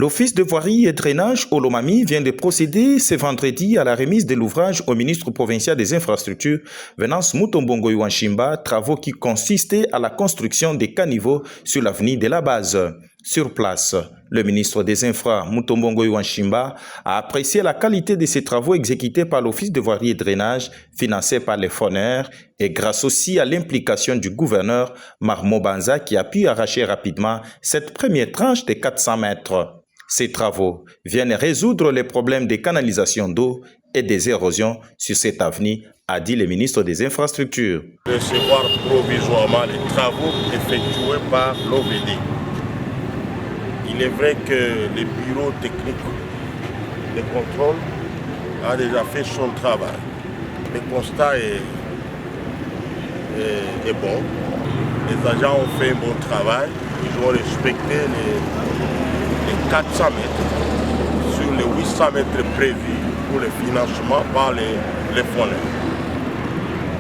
L'Office de voirie et drainage Olomami vient de procéder ce vendredi à la remise de l'ouvrage au ministre provincial des infrastructures, Venance Mutombongo Iwanchimba, travaux qui consistaient à la construction des caniveaux sur l'avenue de la Base. Sur place, le ministre des Infra, Mutombongo Iwanchimba, a apprécié la qualité de ces travaux exécutés par l'Office de voirie et drainage, financé par les FONER, et grâce aussi à l'implication du gouverneur Marmo Banza qui a pu arracher rapidement cette première tranche de 400 mètres. Ces travaux viennent résoudre les problèmes de canalisation d'eau et des érosions sur cette avenue, a dit le ministre des Infrastructures. Recevoir provisoirement les travaux effectués par l'OVD. Il est vrai que le bureau technique de contrôle a déjà fait son travail. Le constat est bon. Les agents ont fait un bon travail. Ils ont respecté les 400 mètres sur les 800 mètres prévus pour le financement par les fonds.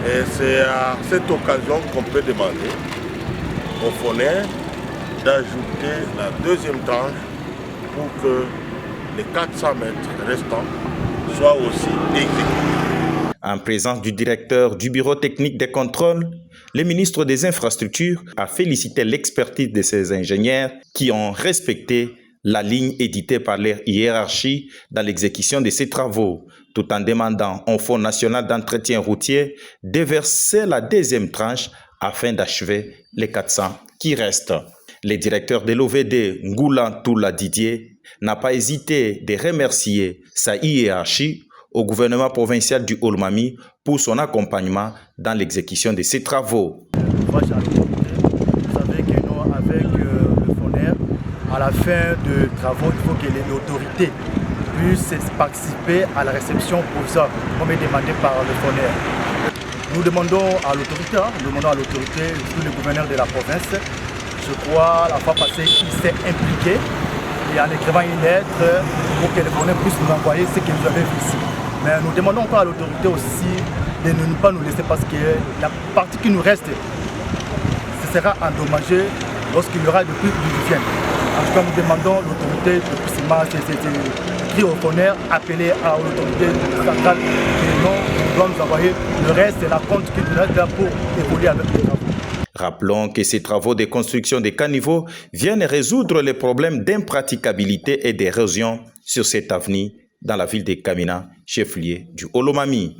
Et c'est à cette occasion qu'on peut demander aux fonds d'ajouter la deuxième tranche pour que les 400 mètres restants soient aussi exécutés. En présence du directeur du bureau technique des contrôles, le ministre des Infrastructures a félicité l'expertise de ses ingénieurs qui ont respecté la ligne éditée par leur hiérarchie dans l'exécution de ces travaux, tout en demandant au Fonds national d'entretien routier de verser la deuxième tranche afin d'achever les 400 qui restent. Le directeur de l'OVD, Ngoulan Toula Didier, n'a pas hésité de remercier sa hiérarchie au gouvernement provincial du Olomami pour son accompagnement dans l'exécution de ces travaux. Vous savez que nous, avec le FONER, à la fin de travaux, il faut que l'autorité puisse participer à la réception provisoire, comme est demandé par le FONER. Nous demandons à l'autorité, surtout le gouverneur de la province. Je crois, la fois passée, il s'est impliqué et en écrivant une lettre pour que le FONER puisse nous envoyer ce que nous avons vu ici. Mais nous demandons encore à l'autorité aussi de ne pas nous laisser parce que la partie qui nous reste, ce sera endommagé lorsqu'il y aura de plus de dizaines. En tout cas, nous demandons à l'autorité de crier au FONER, appeler à l'autorité centrale et non, nous devons nous envoyer le reste et la compte qui nous reste là pour évoluer avec les travaux. Rappelons que ces travaux de construction des caniveaux viennent résoudre les problèmes d'impraticabilité et d'érosion sur cette avenue dans la ville de Kamina, chef-lieu du Olomami.